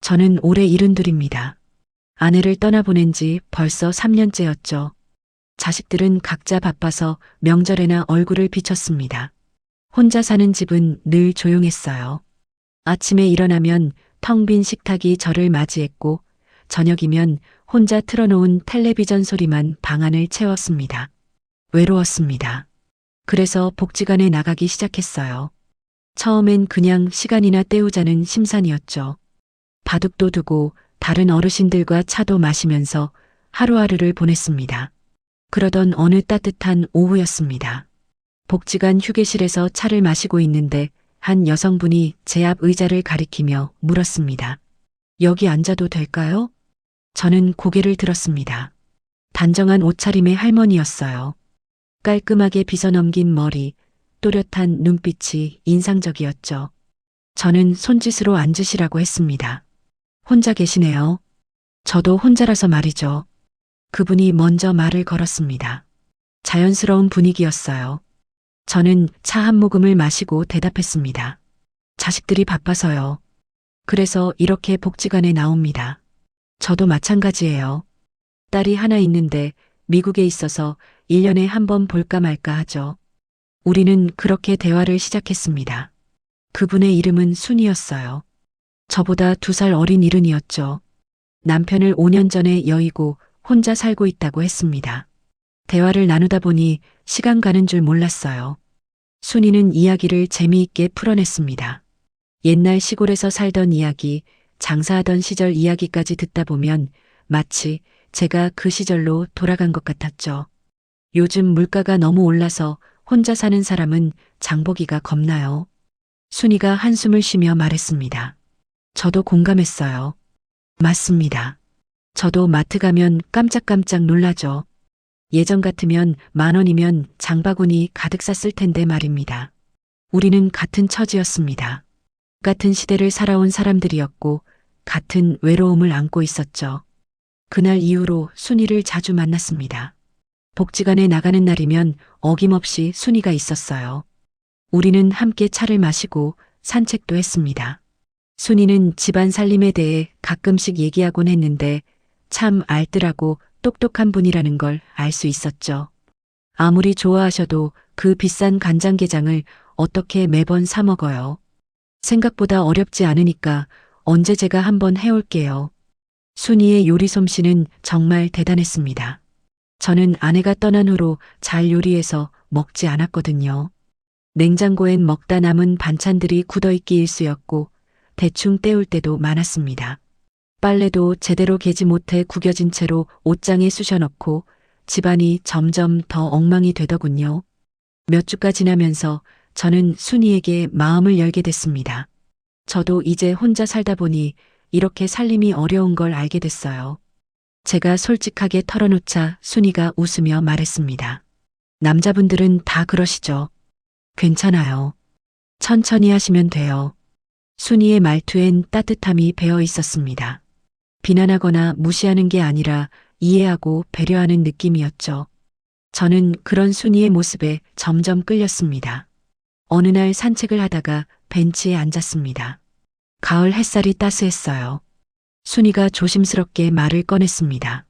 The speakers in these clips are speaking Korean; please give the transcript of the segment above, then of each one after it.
저는 올해 72입니다. 아내를 떠나보낸 지 벌써 3년째였죠. 자식들은 각자 바빠서 명절에나 얼굴을 비췄습니다. 혼자 사는 집은 늘 조용했어요. 아침에 일어나면 텅 빈 식탁이 저를 맞이했고 저녁이면 혼자 틀어놓은 텔레비전 소리만 방안을 채웠습니다. 외로웠습니다. 그래서 복지관에 나가기 시작했어요. 처음엔 그냥 시간이나 때우자는 심산이었죠. 바둑도 두고 다른 어르신들과 차도 마시면서 하루하루를 보냈습니다. 그러던 어느 따뜻한 오후였습니다. 복지관 휴게실에서 차를 마시고 있는데 한 여성분이 제 앞 의자를 가리키며 물었습니다. 여기 앉아도 될까요? 저는 고개를 들었습니다. 단정한 옷차림의 할머니였어요. 깔끔하게 빗어넘긴 머리, 또렷한 눈빛이 인상적이었죠. 저는 손짓으로 앉으시라고 했습니다. 혼자 계시네요. 저도 혼자라서 말이죠. 그분이 먼저 말을 걸었습니다. 자연스러운 분위기였어요. 저는 차 한 모금을 마시고 대답했습니다. 자식들이 바빠서요. 그래서 이렇게 복지관에 나옵니다. 저도 마찬가지예요. 딸이 하나 있는데 미국에 있어서 1년에 한 번 볼까 말까 하죠. 우리는 그렇게 대화를 시작했습니다. 그분의 이름은 순이었어요. 저보다 2살 어린 이른이었죠. 남편을 5년 전에 여의고 혼자 살고 있다고 했습니다. 대화를 나누다 보니 시간 가는 줄 몰랐어요. 순이는 이야기를 재미있게 풀어냈습니다. 옛날 시골에서 살던 이야기, 장사하던 시절 이야기까지 듣다 보면 마치 제가 그 시절로 돌아간 것 같았죠. 요즘 물가가 너무 올라서 혼자 사는 사람은 장보기가 겁나요. 순이가 한숨을 쉬며 말했습니다. 저도 공감했어요. 맞습니다. 저도 마트 가면 깜짝깜짝 놀라죠. 예전 같으면 10,000원이면 장바구니 가득 쌌을 텐데 말입니다. 우리는 같은 처지였습니다. 같은 시대를 살아온 사람들이었고 같은 외로움을 안고 있었죠. 그날 이후로 순이를 자주 만났습니다. 복지관에 나가는 날이면 어김없이 순이가 있었어요. 우리는 함께 차를 마시고 산책도 했습니다. 순이는 집안 살림에 대해 가끔씩 얘기하곤 했는데 참 알뜰하고 똑똑한 분이라는 걸 알 수 있었죠. 아무리 좋아하셔도 그 비싼 간장게장을 어떻게 매번 사 먹어요. 생각보다 어렵지 않으니까 언제 제가 한번 해올게요. 순이의 요리 솜씨는 정말 대단했습니다. 저는 아내가 떠난 후로 잘 요리해서 먹지 않았거든요. 냉장고엔 먹다 남은 반찬들이 굳어있기 일쑤였고 대충 때울 때도 많았습니다. 빨래도 제대로 개지 못해 구겨진 채로 옷장에 쑤셔넣고 집안이 점점 더 엉망이 되더군요. 몇 주가 지나면서 저는 순이에게 마음을 열게 됐습니다. 저도 이제 혼자 살다 보니 이렇게 살림이 어려운 걸 알게 됐어요. 제가 솔직하게 털어놓자 순이가 웃으며 말했습니다. 남자분들은 다 그러시죠. 괜찮아요. 천천히 하시면 돼요. 순이의 말투엔 따뜻함이 배어 있었습니다. 비난하거나 무시하는 게 아니라 이해하고 배려하는 느낌이었죠. 저는 그런 순이의 모습에 점점 끌렸습니다. 어느 날 산책을 하다가 벤치에 앉았습니다. 가을 햇살이 따스했어요. 순이가 조심스럽게 말을 꺼냈습니다.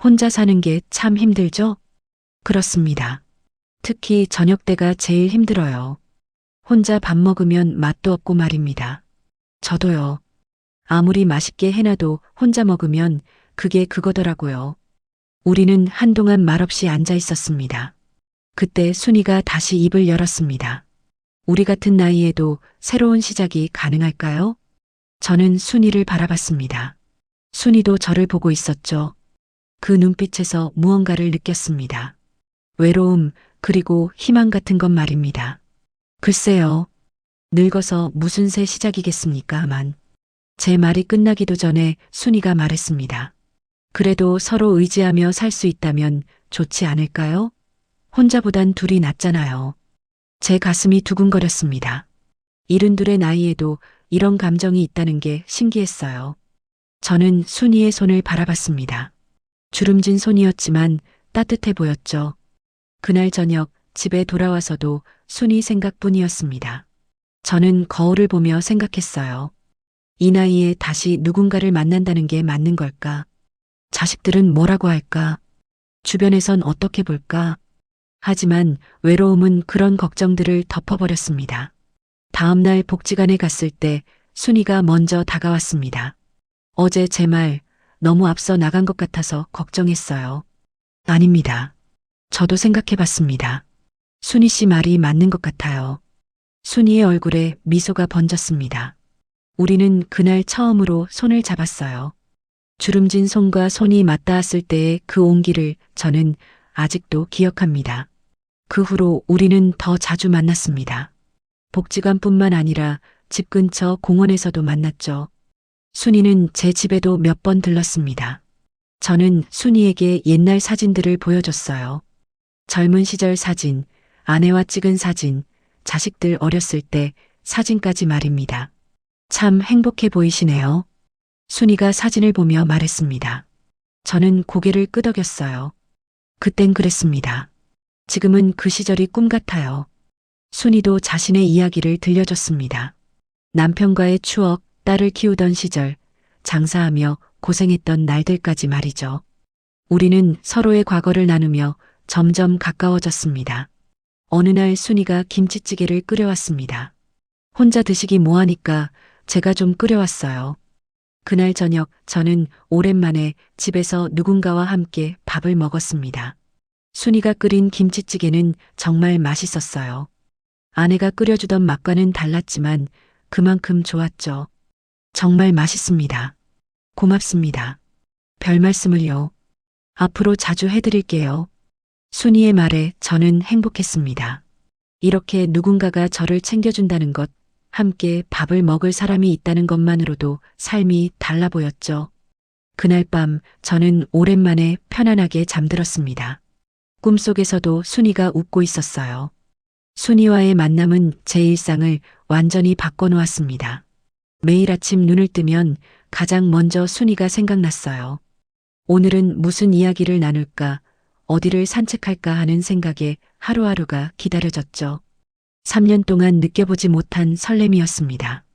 혼자 사는 게 참 힘들죠? 그렇습니다. 특히 저녁 때가 제일 힘들어요. 혼자 밥 먹으면 맛도 없고 말입니다. 저도요. 아무리 맛있게 해놔도 혼자 먹으면 그게 그거더라고요. 우리는 한동안 말없이 앉아 있었습니다. 그때 순이가 다시 입을 열었습니다. 우리 같은 나이에도 새로운 시작이 가능할까요? 저는 순이를 바라봤습니다. 순이도 저를 보고 있었죠. 그 눈빛에서 무언가를 느꼈습니다. 외로움, 그리고 희망 같은 것 말입니다. 글쎄요. 늙어서 무슨 새 시작이겠습니까만. 제 말이 끝나기도 전에 순이가 말했습니다. 그래도 서로 의지하며 살 수 있다면 좋지 않을까요? 혼자보단 둘이 낫잖아요. 제 가슴이 두근거렸습니다. 72의 나이에도 이런 감정이 있다는 게 신기했어요. 저는 순이의 손을 바라봤습니다. 주름진 손이었지만 따뜻해 보였죠. 그날 저녁 집에 돌아와서도 순이 생각뿐이었습니다. 저는 거울을 보며 생각했어요. 이 나이에 다시 누군가를 만난다는 게 맞는 걸까? 자식들은 뭐라고 할까? 주변에선 어떻게 볼까? 하지만 외로움은 그런 걱정들을 덮어버렸습니다. 다음 날 복지관에 갔을 때 순이가 먼저 다가왔습니다. 어제 제 말 너무 앞서 나간 것 같아서 걱정했어요. 아닙니다. 저도 생각해 봤습니다. 순이 씨 말이 맞는 것 같아요. 순이의 얼굴에 미소가 번졌습니다. 우리는 그날 처음으로 손을 잡았어요. 주름진 손과 손이 맞닿았을 때의 그 온기를 저는 아직도 기억합니다. 그 후로 우리는 더 자주 만났습니다. 복지관뿐만 아니라 집 근처 공원에서도 만났죠. 순이는 제 집에도 몇 번 들렀습니다. 저는 순이에게 옛날 사진들을 보여줬어요. 젊은 시절 사진, 아내와 찍은 사진, 자식들 어렸을 때 사진까지 말입니다. 참 행복해 보이시네요. 순이가 사진을 보며 말했습니다. 저는 고개를 끄덕였어요. 그땐 그랬습니다. 지금은 그 시절이 꿈 같아요. 순이도 자신의 이야기를 들려줬습니다. 남편과의 추억, 딸을 키우던 시절, 장사하며 고생했던 날들까지 말이죠. 우리는 서로의 과거를 나누며 점점 가까워졌습니다. 어느 날 순이가 김치찌개를 끓여왔습니다. 혼자 드시기 뭐하니까 제가 좀 끓여왔어요. 그날 저녁 저는 오랜만에 집에서 누군가와 함께 밥을 먹었습니다. 순이가 끓인 김치찌개는 정말 맛있었어요. 아내가 끓여주던 맛과는 달랐지만 그만큼 좋았죠. 정말 맛있습니다. 고맙습니다. 별 말씀을요. 앞으로 자주 해드릴게요. 순이의 말에 저는 행복했습니다. 이렇게 누군가가 저를 챙겨준다는 것, 함께 밥을 먹을 사람이 있다는 것만으로도 삶이 달라 보였죠. 그날 밤 저는 오랜만에 편안하게 잠들었습니다. 꿈속에서도 순이가 웃고 있었어요. 순이와의 만남은 제 일상을 완전히 바꿔놓았습니다. 매일 아침 눈을 뜨면 가장 먼저 순이가 생각났어요. 오늘은 무슨 이야기를 나눌까, 어디를 산책할까 하는 생각에 하루하루가 기다려졌죠. 3년 동안 느껴보지 못한 설렘이었습니다.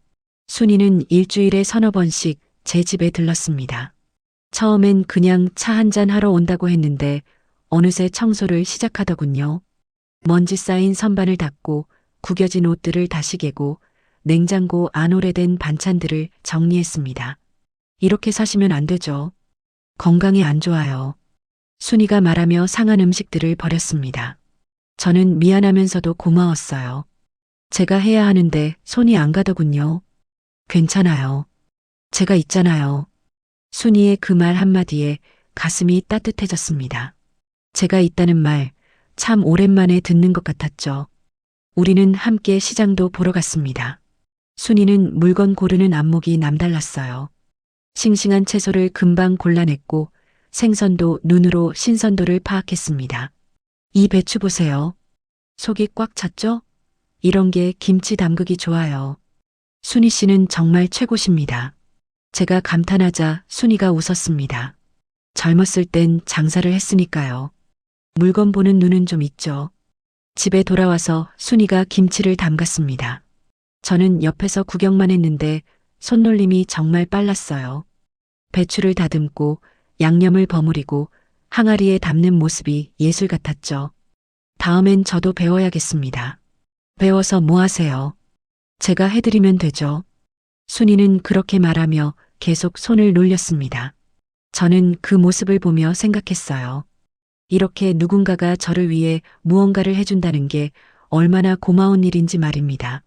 순이는 일주일에 서너 번씩 제 집에 들렀습니다. 처음엔 그냥 차 한잔 하러 온다고 했는데 어느새 청소를 시작하더군요. 먼지 쌓인 선반을 닦고 구겨진 옷들을 다시 개고 냉장고 안 오래된 반찬들을 정리했습니다. 이렇게 사시면 안 되죠. 건강에 안 좋아요. 순이가 말하며 상한 음식들을 버렸습니다. 저는 미안하면서도 고마웠어요. 제가 해야 하는데 손이 안 가더군요. 괜찮아요. 제가 있잖아요. 순이의 그 말 한마디에 가슴이 따뜻해졌습니다. 제가 있다는 말 참 오랜만에 듣는 것 같았죠. 우리는 함께 시장도 보러 갔습니다. 순이는 물건 고르는 안목이 남달랐어요. 싱싱한 채소를 금방 골라냈고 생선도 눈으로 신선도를 파악했습니다. 이 배추 보세요. 속이 꽉 찼죠? 이런 게 김치 담그기 좋아요. 순이 씨는 정말 최고십니다. 제가 감탄하자 순이가 웃었습니다. 젊었을 땐 장사를 했으니까요. 물건 보는 눈은 좀 있죠. 집에 돌아와서 순이가 김치를 담갔습니다. 저는 옆에서 구경만 했는데 손놀림이 정말 빨랐어요. 배추를 다듬고 양념을 버무리고 항아리에 담는 모습이 예술 같았죠. 다음엔 저도 배워야겠습니다. 배워서 뭐 하세요? 제가 해드리면 되죠. 순이는 그렇게 말하며 계속 손을 놀렸습니다. 저는 그 모습을 보며 생각했어요. 이렇게 누군가가 저를 위해 무언가를 해준다는 게 얼마나 고마운 일인지 말입니다.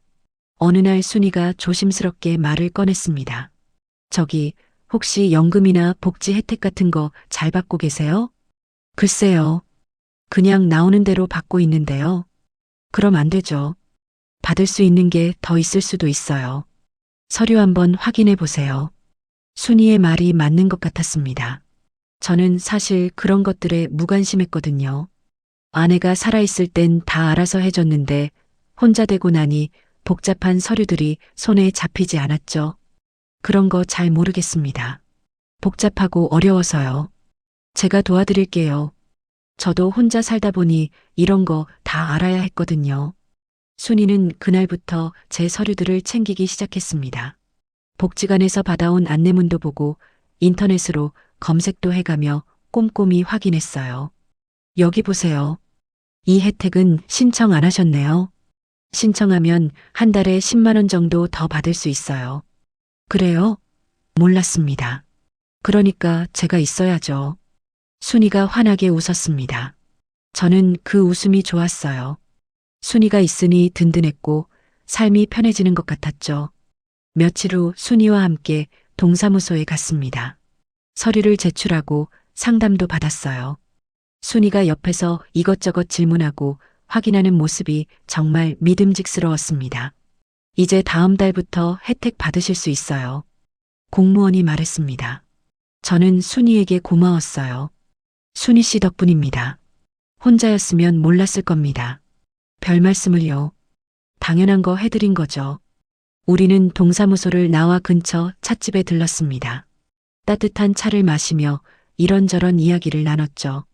어느 날 순이가 조심스럽게 말을 꺼냈습니다. 저기 혹시 연금이나 복지 혜택 같은 거 잘 받고 계세요? 글쎄요. 그냥 나오는 대로 받고 있는데요. 그럼 안 되죠. 받을 수 있는 게 더 있을 수도 있어요. 서류 한번 확인해 보세요. 순이의 말이 맞는 것 같았습니다. 저는 사실 그런 것들에 무관심했거든요. 아내가 살아있을 땐 다 알아서 해줬는데 혼자 되고 나니 복잡한 서류들이 손에 잡히지 않았죠. 그런 거 잘 모르겠습니다. 복잡하고 어려워서요. 제가 도와드릴게요. 저도 혼자 살다 보니 이런 거 다 알아야 했거든요. 순이는 그날부터 제 서류들을 챙기기 시작했습니다. 복지관에서 받아온 안내문도 보고 인터넷으로 검색도 해가며 꼼꼼히 확인했어요. 여기 보세요. 이 혜택은 신청 안 하셨네요. 신청하면 한 달에 10만 원 정도 더 받을 수 있어요. 그래요? 몰랐습니다. 그러니까 제가 있어야죠. 순이가 환하게 웃었습니다. 저는 그 웃음이 좋았어요. 순이가 있으니 든든했고 삶이 편해지는 것 같았죠. 며칠 후 순이와 함께 동사무소에 갔습니다. 서류를 제출하고 상담도 받았어요. 순이가 옆에서 이것저것 질문하고 확인하는 모습이 정말 믿음직스러웠습니다. 이제 다음 달부터 혜택 받으실 수 있어요. 공무원이 말했습니다. 저는 순이에게 고마웠어요. 순이 씨 덕분입니다. 혼자였으면 몰랐을 겁니다. 별 말씀을요. 당연한 거 해드린 거죠. 우리는 동사무소를 나와 근처 찻집에 들렀습니다. 따뜻한 차를 마시며 이런저런 이야기를 나눴죠.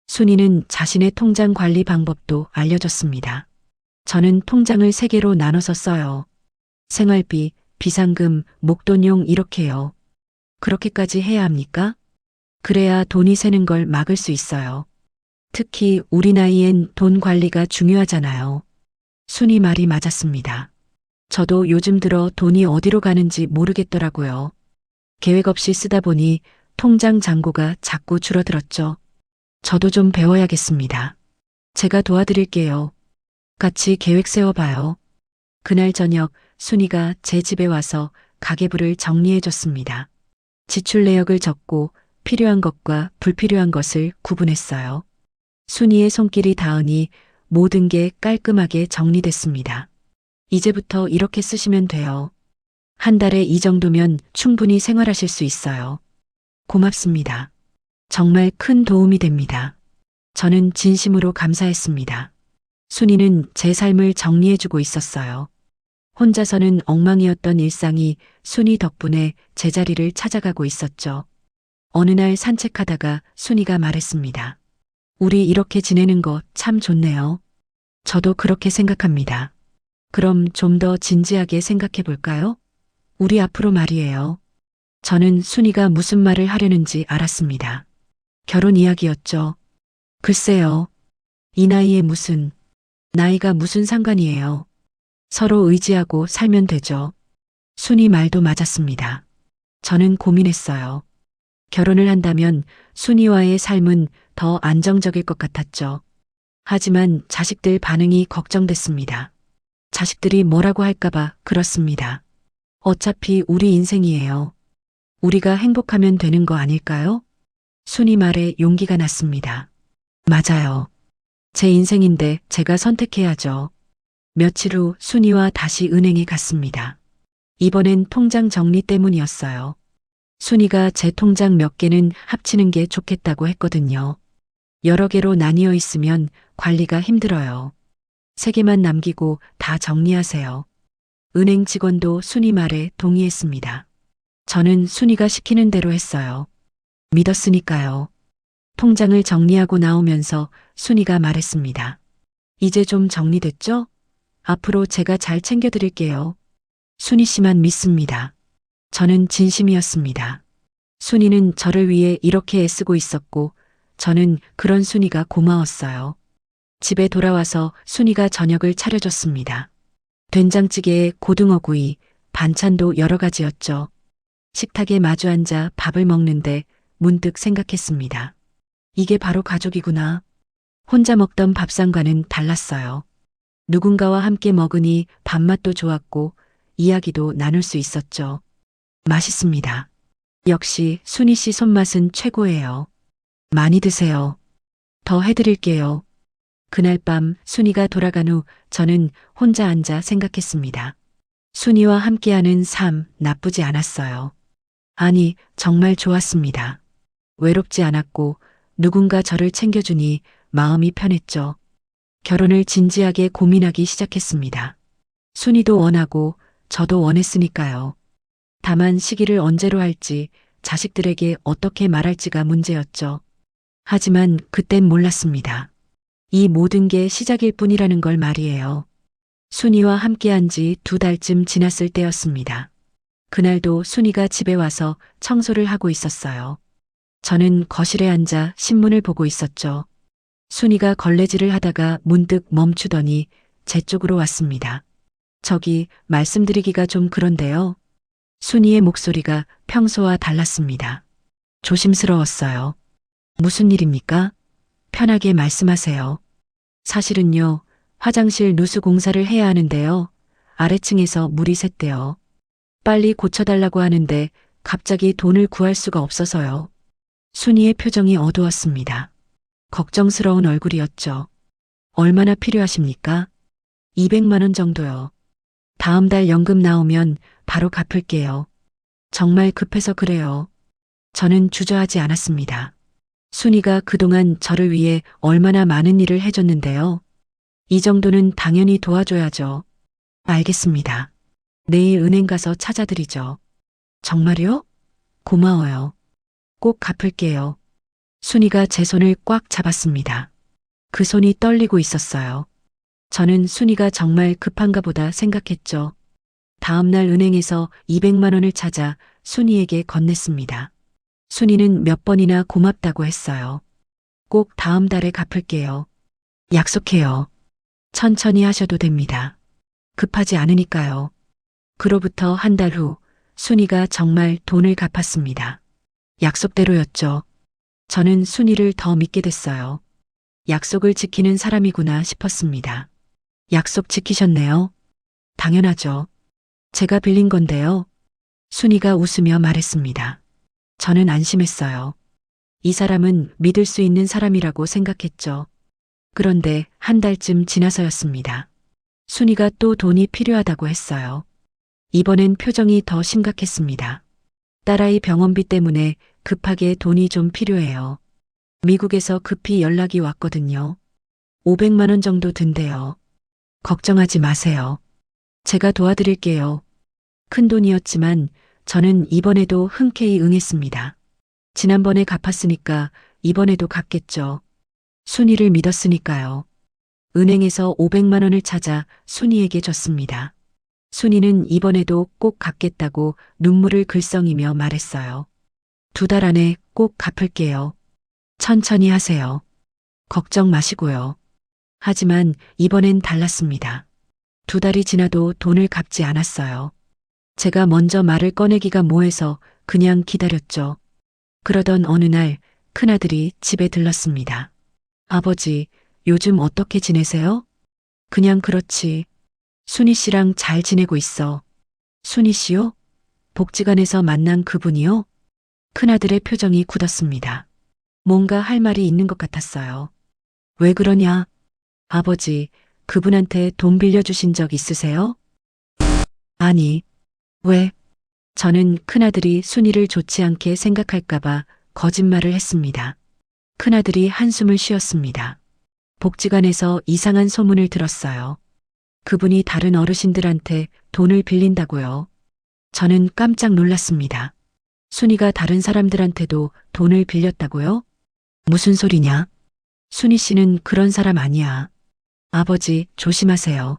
순이는 자신의 통장 관리 방법도 알려줬습니다. 저는 통장을 3개로 나눠서 써요. 생활비, 비상금, 목돈용 이렇게요. 그렇게까지 해야 합니까? 그래야 돈이 새는 걸 막을 수 있어요. 특히 우리 나이엔 돈 관리가 중요하잖아요. 순이 말이 맞았습니다. 저도 요즘 들어 돈이 어디로 가는지 모르겠더라고요. 계획 없이 쓰다 보니 통장 잔고가 자꾸 줄어들었죠. 저도 좀 배워야겠습니다. 제가 도와드릴게요. 같이 계획 세워봐요. 그날 저녁 순이가 제 집에 와서 가계부를 정리해줬습니다. 지출 내역을 적고 필요한 것과 불필요한 것을 구분했어요. 순이의 손길이 닿으니 모든 게 깔끔하게 정리됐습니다. 이제부터 이렇게 쓰시면 돼요. 한 달에 이 정도면 충분히 생활하실 수 있어요. 고맙습니다. 정말 큰 도움이 됩니다. 저는 진심으로 감사했습니다. 순이는 제 삶을 정리해주고 있었어요. 혼자서는 엉망이었던 일상이 순이 덕분에 제자리를 찾아가고 있었죠. 어느 날 산책하다가 순이가 말했습니다. 우리 이렇게 지내는 거 참 좋네요. 저도 그렇게 생각합니다. 그럼 좀 더 진지하게 생각해 볼까요? 우리 앞으로 말이에요. 저는 순이가 무슨 말을 하려는지 알았습니다. 결혼 이야기였죠. 글쎄요. 이 나이에 무슨, 나이가 무슨 상관이에요. 서로 의지하고 살면 되죠. 순이 말도 맞았습니다. 저는 고민했어요. 결혼을 한다면 순이와의 삶은 더 안정적일 것 같았죠. 하지만 자식들 반응이 걱정됐습니다. 자식들이 뭐라고 할까봐 그렇습니다. 어차피 우리 인생이에요. 우리가 행복하면 되는 거 아닐까요? 순이 말에 용기가 났습니다. 맞아요. 제 인생인데 제가 선택해야죠. 며칠 후 순이와 다시 은행에 갔습니다. 이번엔 통장 정리 때문이었어요. 순이가 제 통장 몇 개는 합치는 게 좋겠다고 했거든요. 여러 개로 나뉘어 있으면 관리가 힘들어요. 3개만 남기고 다 정리하세요. 은행 직원도 순이 말에 동의했습니다. 저는 순이가 시키는 대로 했어요. 믿었으니까요. 통장을 정리하고 나오면서 순이가 말했습니다. 이제 좀 정리됐죠? 앞으로 제가 잘 챙겨드릴게요. 순이 씨만 믿습니다. 저는 진심이었습니다. 순이는 저를 위해 이렇게 애쓰고 있었고 저는 그런 순이가 고마웠어요. 집에 돌아와서 순이가 저녁을 차려줬습니다. 된장찌개에 고등어구이, 반찬도 여러 가지였죠. 식탁에 마주 앉아 밥을 먹는데 문득 생각했습니다. 이게 바로 가족이구나. 혼자 먹던 밥상과는 달랐어요. 누군가와 함께 먹으니 밥맛도 좋았고 이야기도 나눌 수 있었죠. 맛있습니다. 역시 순이 씨 손맛은 최고예요. 많이 드세요. 더 해드릴게요. 그날 밤 순이가 돌아간 후 저는 혼자 앉아 생각했습니다. 순이와 함께하는 삶 나쁘지 않았어요. 아니, 정말 좋았습니다. 외롭지 않았고 누군가 저를 챙겨주니 마음이 편했죠. 결혼을 진지하게 고민하기 시작했습니다. 순이도 원하고 저도 원했으니까요. 다만 시기를 언제로 할지 자식들에게 어떻게 말할지가 문제였죠. 하지만 그땐 몰랐습니다. 이 모든 게 시작일 뿐이라는 걸 말이에요. 순이와 함께한 지 2달쯤 지났을 때였습니다. 그날도 순이가 집에 와서 청소를 하고 있었어요. 저는 거실에 앉아 신문을 보고 있었죠. 순이가 걸레질을 하다가 문득 멈추더니 제 쪽으로 왔습니다. 저기 말씀드리기가 좀 그런데요. 순이의 목소리가 평소와 달랐습니다. 조심스러웠어요. 무슨 일입니까? 편하게 말씀하세요. 사실은요, 화장실 누수 공사를 해야 하는데요. 아래층에서 물이 샜대요. 빨리 고쳐달라고 하는데 갑자기 돈을 구할 수가 없어서요. 순이의 표정이 어두웠습니다. 걱정스러운 얼굴이었죠. 얼마나 필요하십니까? 200만 원 정도요. 다음 달 연금 나오면 바로 갚을게요. 정말 급해서 그래요. 저는 주저하지 않았습니다. 순이가 그동안 저를 위해 얼마나 많은 일을 해줬는데요. 이 정도는 당연히 도와줘야죠. 알겠습니다. 내일 은행 가서 찾아드리죠. 정말요? 고마워요. 꼭 갚을게요. 순이가 제 손을 꽉 잡았습니다. 그 손이 떨리고 있었어요. 저는 순이가 정말 급한가 보다 생각했죠. 다음 날 은행에서 200만 원을 찾아 순이에게 건넸습니다. 순이는 몇 번이나 고맙다고 했어요. 꼭 다음 달에 갚을게요. 약속해요. 천천히 하셔도 됩니다. 급하지 않으니까요. 그로부터 한 달 후 순이가 정말 돈을 갚았습니다. 약속대로였죠. 저는 순이를 더 믿게 됐어요. 약속을 지키는 사람이구나 싶었습니다. 약속 지키셨네요. 당연하죠. 제가 빌린 건데요. 순이가 웃으며 말했습니다. 저는 안심했어요. 이 사람은 믿을 수 있는 사람이라고 생각했죠. 그런데 한 달쯤 지나서였습니다. 순이가 또 돈이 필요하다고 했어요. 이번엔 표정이 더 심각했습니다. 딸아이 병원비 때문에 급하게 돈이 좀 필요해요. 미국에서 급히 연락이 왔거든요. 500만 원 정도 든대요. 걱정하지 마세요. 제가 도와드릴게요. 큰 돈이었지만 저는 이번에도 흔쾌히 응했습니다. 지난번에 갚았으니까 이번에도 갚겠죠. 순이를 믿었으니까요. 은행에서 500만 원을 찾아 순이에게 줬습니다. 순이는 이번에도 꼭 갚겠다고 눈물을 글썽이며 말했어요. 2달 안에 꼭 갚을게요. 천천히 하세요. 걱정 마시고요. 하지만 이번엔 달랐습니다. 2달이 지나도 돈을 갚지 않았어요. 제가 먼저 말을 꺼내기가 뭐해서 그냥 기다렸죠. 그러던 어느 날 큰아들이 집에 들렀습니다. 아버지, 요즘 어떻게 지내세요? 그냥 그렇지. 순이 씨랑 잘 지내고 있어. 순이 씨요? 복지관에서 만난 그분이요? 큰아들의 표정이 굳었습니다. 뭔가 할 말이 있는 것 같았어요. 왜 그러냐? 아버지, 그분한테 돈 빌려주신 적 있으세요? 아니, 왜? 저는 큰아들이 순이를 좋지 않게 생각할까봐 거짓말을 했습니다. 큰아들이 한숨을 쉬었습니다. 복지관에서 이상한 소문을 들었어요. 그분이 다른 어르신들한테 돈을 빌린다고요. 저는 깜짝 놀랐습니다. 순이가 다른 사람들한테도 돈을 빌렸다고요? 무슨 소리냐? 순이 씨는 그런 사람 아니야. 아버지, 조심하세요.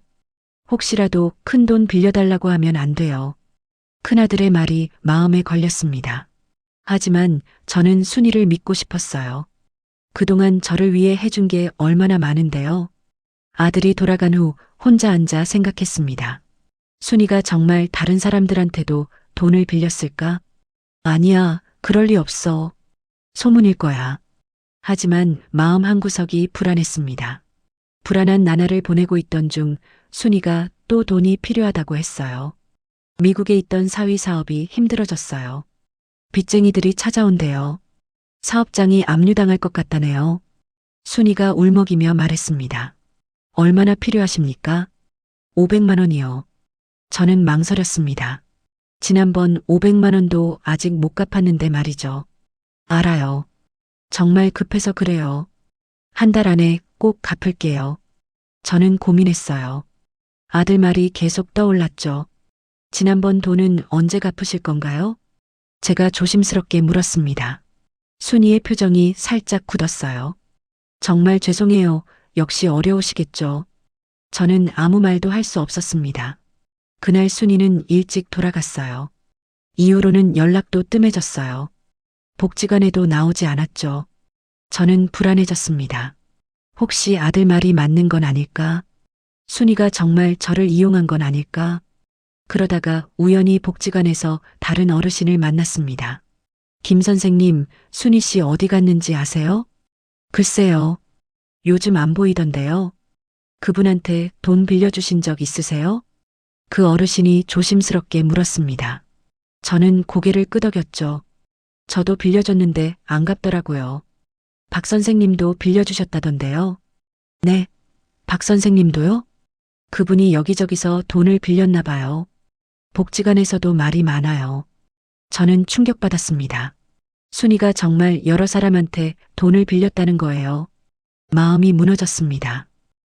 혹시라도 큰 돈 빌려달라고 하면 안 돼요. 큰아들의 말이 마음에 걸렸습니다. 하지만 저는 순이를 믿고 싶었어요. 그동안 저를 위해 해준 게 얼마나 많은데요. 아들이 돌아간 후 혼자 앉아 생각했습니다. 순이가 정말 다른 사람들한테도 돈을 빌렸을까? 아니야, 그럴 리 없어. 소문일 거야. 하지만 마음 한구석이 불안했습니다. 불안한 나날을 보내고 있던 중 순이가 또 돈이 필요하다고 했어요. 미국에 있던 사위 사업이 힘들어졌어요. 빚쟁이들이 찾아온대요. 사업장이 압류당할 것 같다네요. 순이가 울먹이며 말했습니다. 얼마나 필요하십니까? 500만 원이요. 저는 망설였습니다. 지난번 500만 원도 아직 못 갚았는데 말이죠. 알아요. 정말 급해서 그래요. 한 달 안에 꼭 갚을게요. 저는 고민했어요. 아들 말이 계속 떠올랐죠. 지난번 돈은 언제 갚으실 건가요? 제가 조심스럽게 물었습니다. 순이의 표정이 살짝 굳었어요. 정말 죄송해요. 역시 어려우시겠죠. 저는 아무 말도 할 수 없었습니다. 그날 순이는 일찍 돌아갔어요. 이후로는 연락도 뜸해졌어요. 복지관에도 나오지 않았죠. 저는 불안해졌습니다. 혹시 아들 말이 맞는 건 아닐까? 순이가 정말 저를 이용한 건 아닐까? 그러다가 우연히 복지관에서 다른 어르신을 만났습니다. 김 선생님, 순이 씨 어디 갔는지 아세요? 글쎄요. 요즘 안 보이던데요. 그분한테 돈 빌려주신 적 있으세요? 그 어르신이 조심스럽게 물었습니다. 저는 고개를 끄덕였죠. 저도 빌려줬는데 안 갚더라고요. 박 선생님도 빌려주셨다던데요. 네, 박 선생님도요? 그분이 여기저기서 돈을 빌렸나 봐요. 복지관에서도 말이 많아요. 저는 충격받았습니다. 순이가 정말 여러 사람한테 돈을 빌렸다는 거예요. 마음이 무너졌습니다.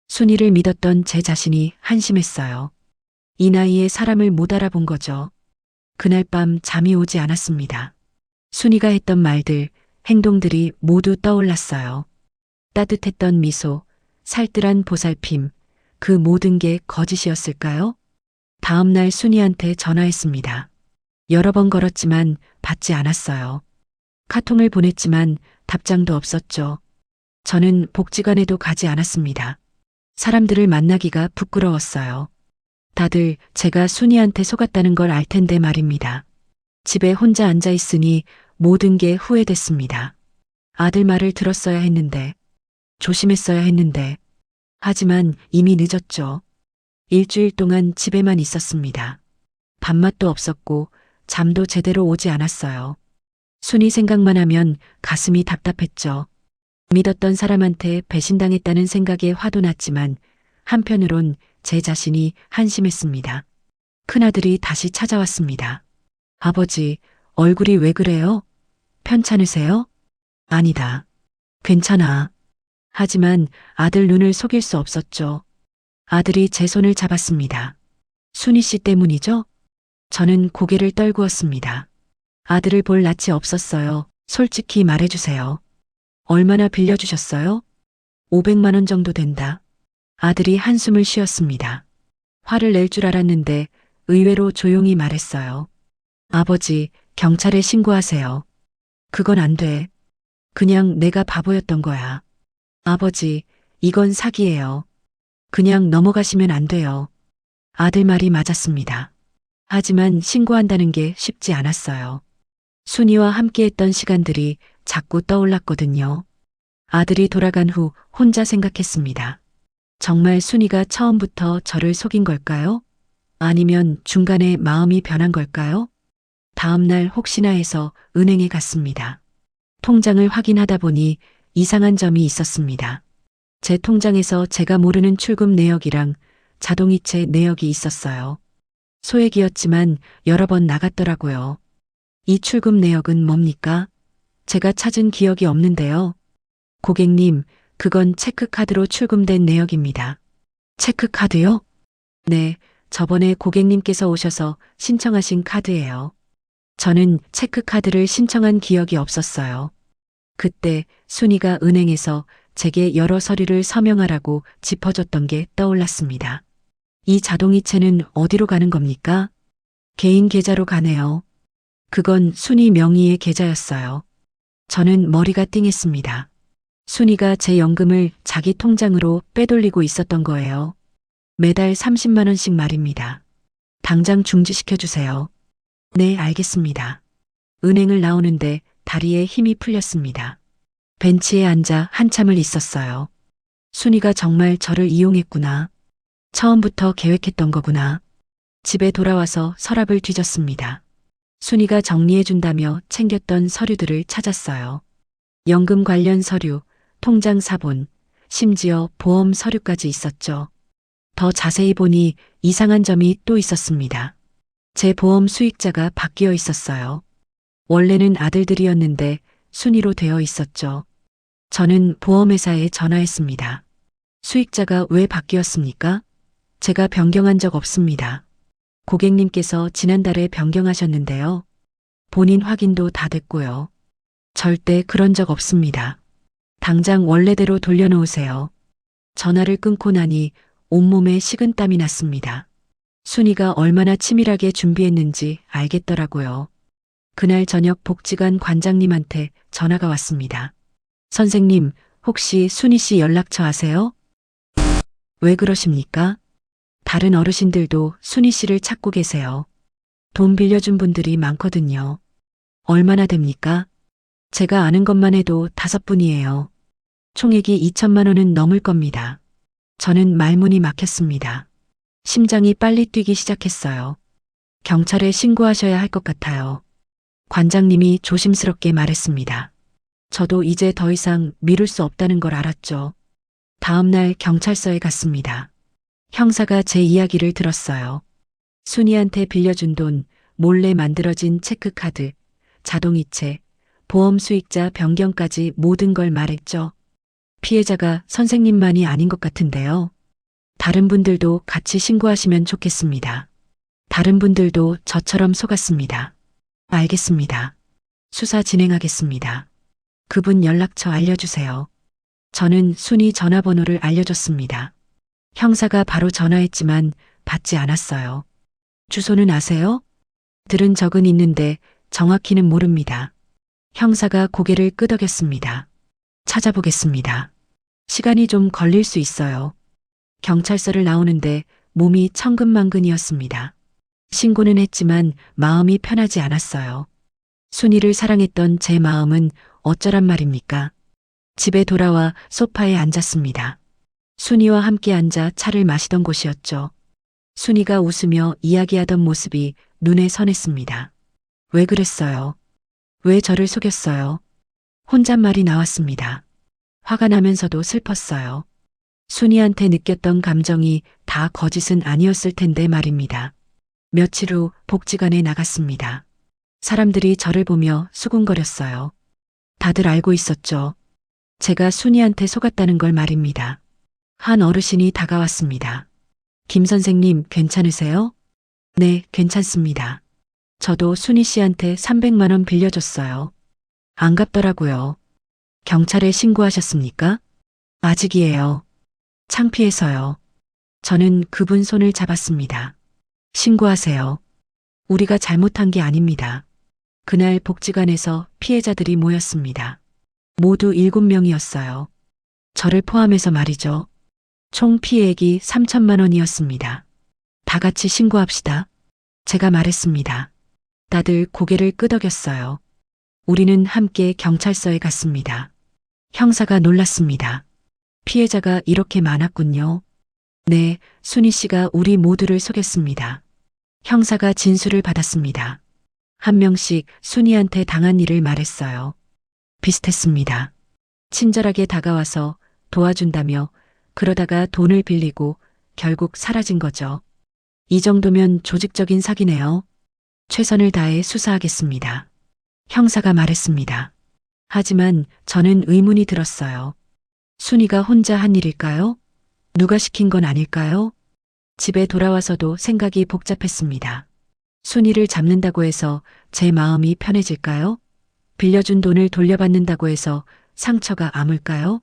순이를 믿었던 제 자신이 한심했어요. 이 나이에 사람을 못 알아본 거죠. 그날 밤 잠이 오지 않았습니다. 순이가 했던 말들, 행동들이 모두 떠올랐어요. 따뜻했던 미소, 살뜰한 보살핌, 그 모든 게 거짓이었을까요? 다음 날 순이한테 전화했습니다. 여러 번 걸었지만 받지 않았어요. 카톡을 보냈지만 답장도 없었죠. 저는 복지관에도 가지 않았습니다. 사람들을 만나기가 부끄러웠어요. 다들 제가 순이한테 속았다는 걸 알 텐데 말입니다. 집에 혼자 앉아 있으니 모든 게 후회됐습니다. 아들 말을 들었어야 했는데, 조심했어야 했는데, 하지만 이미 늦었죠. 일주일 동안 집에만 있었습니다. 밥맛도 없었고 잠도 제대로 오지 않았어요. 순이 생각만 하면 가슴이 답답했죠. 믿었던 사람한테 배신당했다는 생각에 화도 났지만 한편으론 제 자신이 한심했습니다. 큰아들이 다시 찾아왔습니다. 아버지, 얼굴이 왜 그래요? 편찮으세요? 아니다. 괜찮아. 하지만 아들 눈을 속일 수 없었죠. 아들이 제 손을 잡았습니다. 순이 씨 때문이죠? 저는 고개를 떨구었습니다. 아들을 볼 낯이 없었어요. 솔직히 말해주세요. 얼마나 빌려주셨어요? 500만 원 정도 된다. 아들이 한숨을 쉬었습니다. 화를 낼 줄 알았는데 의외로 조용히 말했어요. 아버지, 경찰에 신고하세요. 그건 안 돼. 그냥 내가 바보였던 거야. 아버지, 이건 사기예요. 그냥 넘어가시면 안 돼요. 아들 말이 맞았습니다. 하지만 신고한다는 게 쉽지 않았어요. 순이와 함께했던 시간들이 자꾸 떠올랐거든요. 아들이 돌아간 후 혼자 생각했습니다. 정말 순이가 처음부터 저를 속인 걸까요? 아니면 중간에 마음이 변한 걸까요? 다음 날 혹시나 해서 은행에 갔습니다. 통장을 확인하다 보니 이상한 점이 있었습니다. 제 통장에서 제가 모르는 출금 내역이랑 자동이체 내역이 있었어요. 소액이었지만 여러 번 나갔더라고요. 이 출금 내역은 뭡니까? 제가 찾은 기억이 없는데요. 고객님, 그건 체크카드로 출금된 내역입니다. 체크카드요? 네, 저번에 고객님께서 오셔서 신청하신 카드예요. 저는 체크카드를 신청한 기억이 없었어요. 그때 순이가 은행에서 제게 여러 서류를 서명하라고 짚어줬던 게 떠올랐습니다. 이 자동이체는 어디로 가는 겁니까? 개인 계좌로 가네요. 그건 순이 명의의 계좌였어요. 저는 머리가 띵했습니다. 순이가 제 연금을 자기 통장으로 빼돌리고 있었던 거예요. 매달 30만 원씩 말입니다. 당장 중지시켜 주세요. 네, 알겠습니다. 은행을 나오는데 다리에 힘이 풀렸습니다. 벤치에 앉아 한참을 있었어요. 순이가 정말 저를 이용했구나. 처음부터 계획했던 거구나. 집에 돌아와서 서랍을 뒤졌습니다. 순이가 정리해준다며 챙겼던 서류들을 찾았어요. 연금 관련 서류, 통장 사본, 심지어 보험 서류까지 있었죠. 더 자세히 보니 이상한 점이 또 있었습니다. 제 보험 수익자가 바뀌어 있었어요. 원래는 아들들이었는데 순위로 되어 있었죠. 저는 보험회사에 전화했습니다. 수익자가 왜 바뀌었습니까? 제가 변경한 적 없습니다. 고객님께서 지난달에 변경하셨는데요. 본인 확인도 다 됐고요. 절대 그런 적 없습니다. 당장 원래대로 돌려놓으세요. 전화를 끊고 나니 온몸에 식은땀이 났습니다. 순이가 얼마나 치밀하게 준비했는지 알겠더라고요. 그날 저녁 복지관 관장님한테 전화가 왔습니다. 선생님, 혹시 순이 씨 연락처 아세요? 왜 그러십니까? 다른 어르신들도 순이 씨를 찾고 계세요. 돈 빌려준 분들이 많거든요. 얼마나 됩니까? 제가 아는 것만 해도 5분이에요. 총액이 2천만 원은 넘을 겁니다. 저는 말문이 막혔습니다. 심장이 빨리 뛰기 시작했어요. 경찰에 신고하셔야 할 것 같아요. 관장님이 조심스럽게 말했습니다. 저도 이제 더 이상 미룰 수 없다는 걸 알았죠. 다음 날 경찰서에 갔습니다. 형사가 제 이야기를 들었어요. 순이한테 빌려준 돈, 몰래 만들어진 체크카드, 자동이체, 보험 수익자 변경까지 모든 걸 말했죠. 피해자가 선생님만이 아닌 것 같은데요. 다른 분들도 같이 신고하시면 좋겠습니다. 다른 분들도 저처럼 속았습니다. 알겠습니다. 수사 진행하겠습니다. 그분 연락처 알려주세요. 저는 순이 전화번호를 알려줬습니다. 형사가 바로 전화했지만 받지 않았어요. 주소는 아세요? 들은 적은 있는데 정확히는 모릅니다. 형사가 고개를 끄덕였습니다. 찾아보겠습니다. 시간이 좀 걸릴 수 있어요. 경찰서를 나오는데 몸이 천근만근이었습니다. 신고는 했지만 마음이 편하지 않았어요. 순이를 사랑했던 제 마음은 어쩌란 말입니까? 집에 돌아와 소파에 앉았습니다. 순이와 함께 앉아 차를 마시던 곳이었죠. 순이가 웃으며 이야기하던 모습이 눈에 선했습니다. 왜 그랬어요? 왜 저를 속였어요? 혼잣말이 나왔습니다. 화가 나면서도 슬펐어요. 순이한테 느꼈던 감정이 다 거짓은 아니었을 텐데 말입니다. 며칠 후 복지관에 나갔습니다. 사람들이 저를 보며 수군거렸어요. 다들 알고 있었죠. 제가 순이한테 속았다는 걸 말입니다. 한 어르신이 다가왔습니다. 김 선생님 괜찮으세요? 네, 괜찮습니다. 저도 순이 씨한테 300만 원 빌려줬어요. 안 갚더라고요. 경찰에 신고하셨습니까? 아직이에요. 창피해서요. 저는 그분 손을 잡았습니다. 신고하세요. 우리가 잘못한 게 아닙니다. 그날 복지관에서 피해자들이 모였습니다. 모두 7명이었어요. 저를 포함해서 말이죠. 총 피해액이 3천만 원이었습니다. 다 같이 신고합시다. 제가 말했습니다. 다들 고개를 끄덕였어요. 우리는 함께 경찰서에 갔습니다. 형사가 놀랐습니다. 피해자가 이렇게 많았군요. 네, 순이 씨가 우리 모두를 속였습니다. 형사가 진술을 받았습니다. 한 명씩 순이한테 당한 일을 말했어요. 비슷했습니다. 친절하게 다가와서 도와준다며 그러다가 돈을 빌리고 결국 사라진 거죠. 이 정도면 조직적인 사기네요. 최선을 다해 수사하겠습니다. 형사가 말했습니다. 하지만 저는 의문이 들었어요. 순이가 혼자 한 일일까요? 누가 시킨 건 아닐까요? 집에 돌아와서도 생각이 복잡했습니다. 순이를 잡는다고 해서 제 마음이 편해질까요? 빌려준 돈을 돌려받는다고 해서 상처가 아물까요?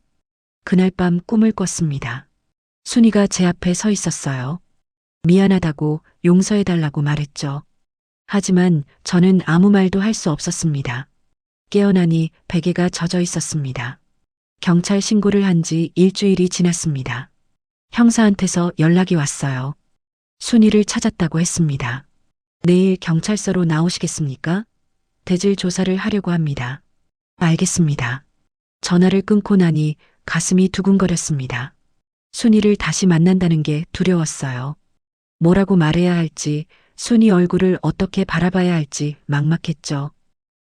그날 밤 꿈을 꿨습니다. 순이가 제 앞에 서 있었어요. 미안하다고 용서해달라고 말했죠. 하지만 저는 아무 말도 할 수 없었습니다. 깨어나니 베개가 젖어 있었습니다. 경찰 신고를 한 지 일주일이 지났습니다. 형사한테서 연락이 왔어요. 순이를 찾았다고 했습니다. 내일 경찰서로 나오시겠습니까? 대질 조사를 하려고 합니다. 알겠습니다. 전화를 끊고 나니 가슴이 두근거렸습니다. 순이를 다시 만난다는 게 두려웠어요. 뭐라고 말해야 할지, 순이 얼굴을 어떻게 바라봐야 할지 막막했죠.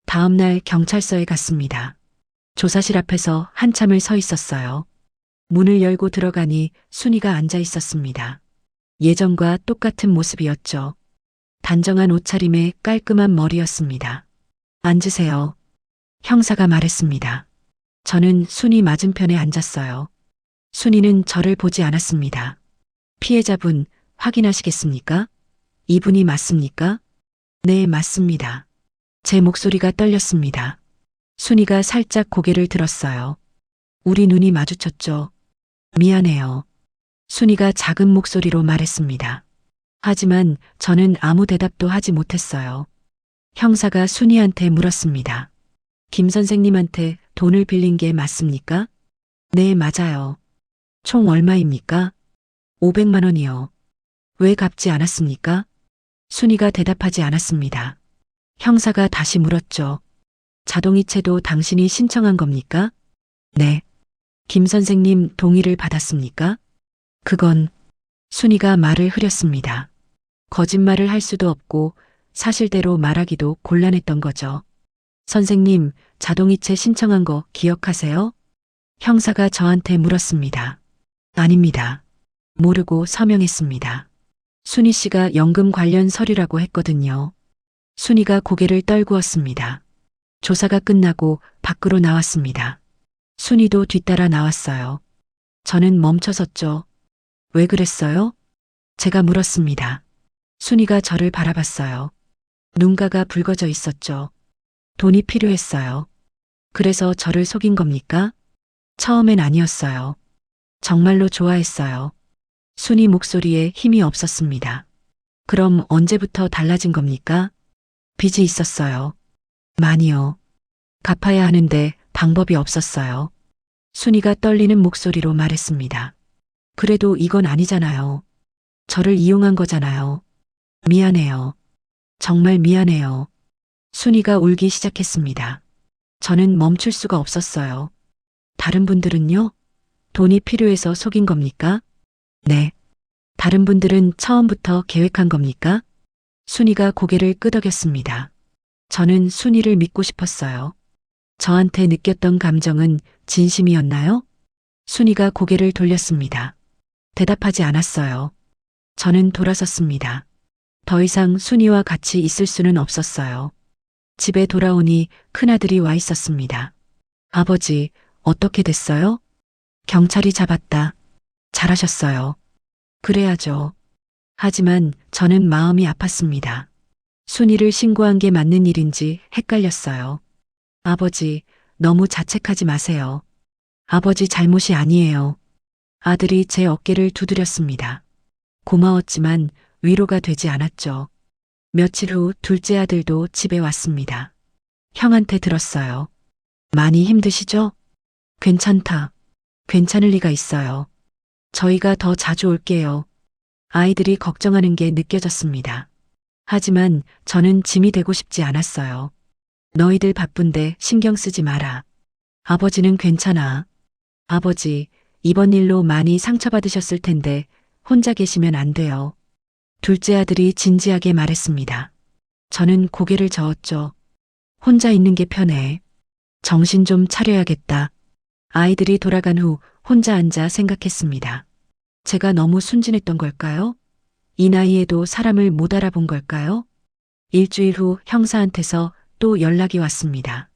다음 날 경찰서에 갔습니다. 조사실 앞에서 한참을 서 있었어요. 문을 열고 들어가니 순이가 앉아 있었습니다. 예전과 똑같은 모습이었죠. 단정한 옷차림에 깔끔한 머리였습니다. 앉으세요. 형사가 말했습니다. 저는 순이 맞은편에 앉았어요. 순이는 저를 보지 않았습니다. 피해자분 확인하시겠습니까? 이분이 맞습니까? 네, 맞습니다. 제 목소리가 떨렸습니다. 순이가 살짝 고개를 들었어요. 우리 눈이 마주쳤죠. 미안해요. 순이가 작은 목소리로 말했습니다. 하지만 저는 아무 대답도 하지 못했어요. 형사가 순이한테 물었습니다. 김 선생님한테 돈을 빌린 게 맞습니까? 네, 맞아요. 총 얼마입니까? 500만 원이요. 왜 갚지 않았습니까? 순이가 대답하지 않았습니다. 형사가 다시 물었죠. 자동이체도 당신이 신청한 겁니까? 네. 김 선생님 동의를 받았습니까? 그건 순이가 말을 흐렸습니다. 거짓말을 할 수도 없고 사실대로 말하기도 곤란했던 거죠. 선생님, 자동이체 신청한 거 기억하세요? 형사가 저한테 물었습니다. 아닙니다. 모르고 서명했습니다. 순이 씨가 연금 관련 서류라고 했거든요. 순이가 고개를 떨구었습니다. 조사가 끝나고 밖으로 나왔습니다. 순이도 뒤따라 나왔어요. 저는 멈춰섰죠. 왜 그랬어요? 제가 물었습니다. 순이가 저를 바라봤어요. 눈가가 붉어져 있었죠. 돈이 필요했어요. 그래서 저를 속인 겁니까? 처음엔 아니었어요. 정말로 좋아했어요. 순이 목소리에 힘이 없었습니다. 그럼 언제부터 달라진 겁니까? 빚이 있었어요. 많이요. 갚아야 하는데 방법이 없었어요. 순이가 떨리는 목소리로 말했습니다. 그래도 이건 아니잖아요. 저를 이용한 거잖아요. 미안해요. 정말 미안해요. 순이가 울기 시작했습니다. 저는 멈출 수가 없었어요. 다른 분들은요? 돈이 필요해서 속인 겁니까? 네. 다른 분들은 처음부터 계획한 겁니까? 순이가 고개를 끄덕였습니다. 저는 순이를 믿고 싶었어요. 저한테 느꼈던 감정은 진심이었나요? 순이가 고개를 돌렸습니다. 대답하지 않았어요. 저는 돌아섰습니다. 더 이상 순이와 같이 있을 수는 없었어요. 집에 돌아오니 큰아들이 와 있었습니다. 아버지, 어떻게 됐어요? 경찰이 잡았다. 잘하셨어요. 그래야죠. 하지만 저는 마음이 아팠습니다. 순이를 신고한 게 맞는 일인지 헷갈렸어요. 아버지, 너무 자책하지 마세요. 아버지 잘못이 아니에요. 아들이 제 어깨를 두드렸습니다. 고마웠지만 위로가 되지 않았죠. 며칠 후 둘째 아들도 집에 왔습니다. 형한테 들었어요. 많이 힘드시죠? 괜찮다. 괜찮을 리가 있어요. 저희가 더 자주 올게요. 아이들이 걱정하는 게 느껴졌습니다. 하지만 저는 짐이 되고 싶지 않았어요. 너희들 바쁜데 신경 쓰지 마라. 아버지는 괜찮아. 아버지, 이번 일로 많이 상처받으셨을 텐데 혼자 계시면 안 돼요. 둘째 아들이 진지하게 말했습니다. 저는 고개를 저었죠. 혼자 있는 게 편해. 정신 좀 차려야겠다. 아이들이 돌아간 후 혼자 앉아 생각했습니다. 제가 너무 순진했던 걸까요? 이 나이에도 사람을 못 알아본 걸까요? 일주일 후 형사한테서 또 연락이 왔습니다.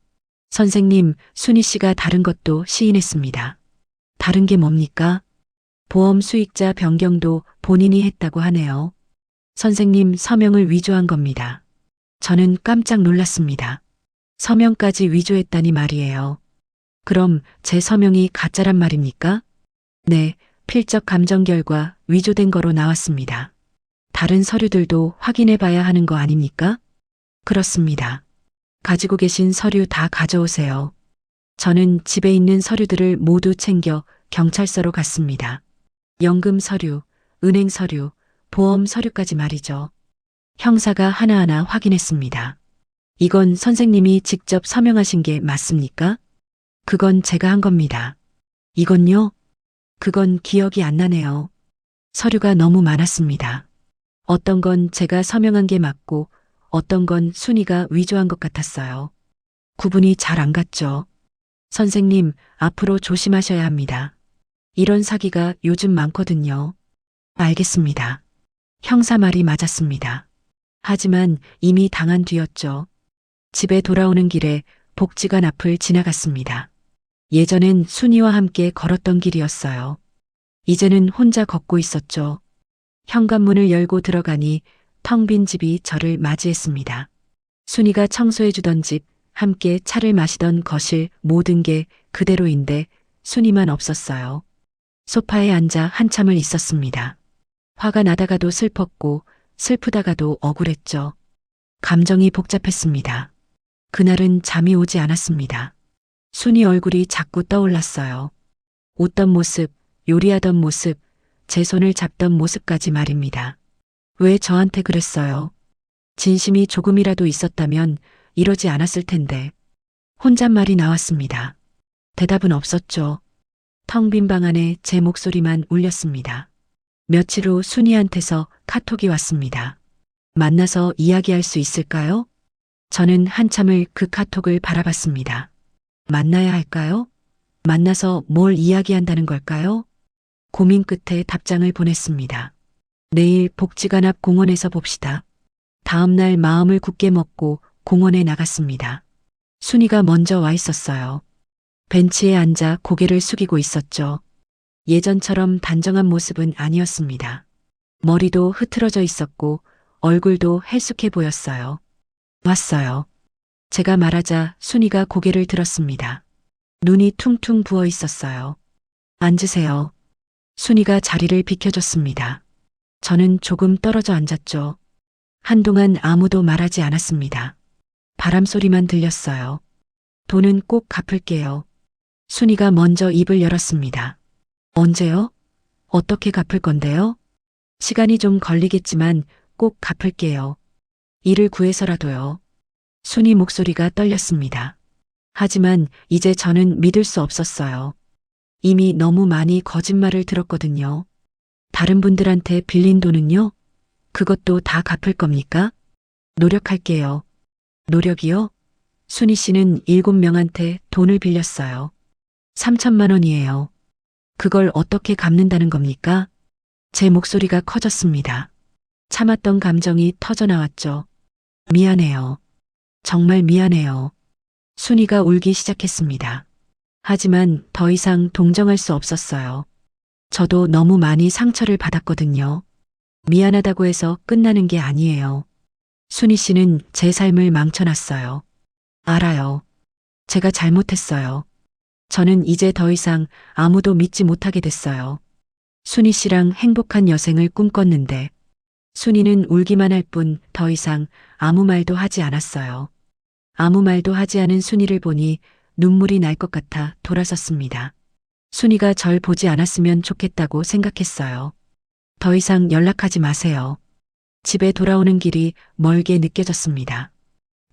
선생님, 순이 씨가 다른 것도 시인했습니다. 다른 게 뭡니까? 보험 수익자 변경도 본인이 했다고 하네요. 선생님, 서명을 위조한 겁니다. 저는 깜짝 놀랐습니다. 서명까지 위조했다니 말이에요. 그럼 제 서명이 가짜란 말입니까? 네, 필적 감정 결과 위조된 거로 나왔습니다. 다른 서류들도 확인해 봐야 하는 거 아닙니까? 그렇습니다. 가지고 계신 서류 다 가져오세요. 저는 집에 있는 서류들을 모두 챙겨 경찰서로 갔습니다. 연금 서류, 은행 서류, 보험 서류까지 말이죠. 형사가 하나하나 확인했습니다. 이건 선생님이 직접 서명하신 게 맞습니까? 그건 제가 한 겁니다. 이건요? 그건 기억이 안 나네요. 서류가 너무 많았습니다. 어떤 건 제가 서명한 게 맞고 어떤 건 순이가 위조한 것 같았어요. 구분이 잘 안 갔죠. 선생님, 앞으로 조심하셔야 합니다. 이런 사기가 요즘 많거든요. 알겠습니다. 형사 말이 맞았습니다. 하지만 이미 당한 뒤였죠. 집에 돌아오는 길에 복지관 앞을 지나갔습니다. 예전엔 순이와 함께 걸었던 길이었어요. 이제는 혼자 걷고 있었죠. 현관문을 열고 들어가니 텅 빈 집이 저를 맞이했습니다. 순이가 청소해주던 집, 함께 차를 마시던 거실, 모든 게 그대로인데 순이만 없었어요. 소파에 앉아 한참을 있었습니다. 화가 나다가도 슬펐고 슬프다가도 억울했죠. 감정이 복잡했습니다. 그날은 잠이 오지 않았습니다. 순이 얼굴이 자꾸 떠올랐어요. 웃던 모습, 요리하던 모습, 제 손을 잡던 모습까지 말입니다. 왜 저한테 그랬어요? 진심이 조금이라도 있었다면 이러지 않았을 텐데. 혼잣말이 나왔습니다. 대답은 없었죠. 텅 빈 방 안에 제 목소리만 울렸습니다. 며칠 후 순이한테서 카톡이 왔습니다. 만나서 이야기할 수 있을까요? 저는 한참을 그 카톡을 바라봤습니다. 만나야 할까요? 만나서 뭘 이야기한다는 걸까요? 고민 끝에 답장을 보냈습니다. 내일 복지관 앞 공원에서 봅시다. 다음 날 마음을 굳게 먹고 공원에 나갔습니다. 순이가 먼저 와 있었어요. 벤치에 앉아 고개를 숙이고 있었죠. 예전처럼 단정한 모습은 아니었습니다. 머리도 흐트러져 있었고 얼굴도 헬쑥해 보였어요. 왔어요. 제가 말하자 순이가 고개를 들었습니다. 눈이 퉁퉁 부어 있었어요. 앉으세요. 순이가 자리를 비켜줬습니다. 저는 조금 떨어져 앉았죠. 한동안 아무도 말하지 않았습니다. 바람 소리만 들렸어요. 돈은 꼭 갚을게요. 순이가 먼저 입을 열었습니다. 언제요? 어떻게 갚을 건데요? 시간이 좀 걸리겠지만 꼭 갚을게요. 일을 구해서라도요. 순이 목소리가 떨렸습니다. 하지만 이제 저는 믿을 수 없었어요. 이미 너무 많이 거짓말을 들었거든요. 다른 분들한테 빌린 돈은요? 그것도 다 갚을 겁니까? 노력할게요. 노력이요? 순이 씨는 7명한테 돈을 빌렸어요. 3천만 원이에요. 그걸 어떻게 갚는다는 겁니까? 제 목소리가 커졌습니다. 참았던 감정이 터져나왔죠. 미안해요. 정말 미안해요. 순이가 울기 시작했습니다. 하지만 더 이상 동정할 수 없었어요. 저도 너무 많이 상처를 받았거든요. 미안하다고 해서 끝나는 게 아니에요. 순이 씨는 제 삶을 망쳐놨어요. 알아요. 제가 잘못했어요. 저는 이제 더 이상 아무도 믿지 못하게 됐어요. 순이 씨랑 행복한 여생을 꿈꿨는데 순이는 울기만 할 뿐 더 이상 아무 말도 하지 않았어요. 아무 말도 하지 않은 순이를 보니 눈물이 날 것 같아 돌아섰습니다. 순이가 절 보지 않았으면 좋겠다고 생각했어요. 더 이상 연락하지 마세요. 집에 돌아오는 길이 멀게 느껴졌습니다.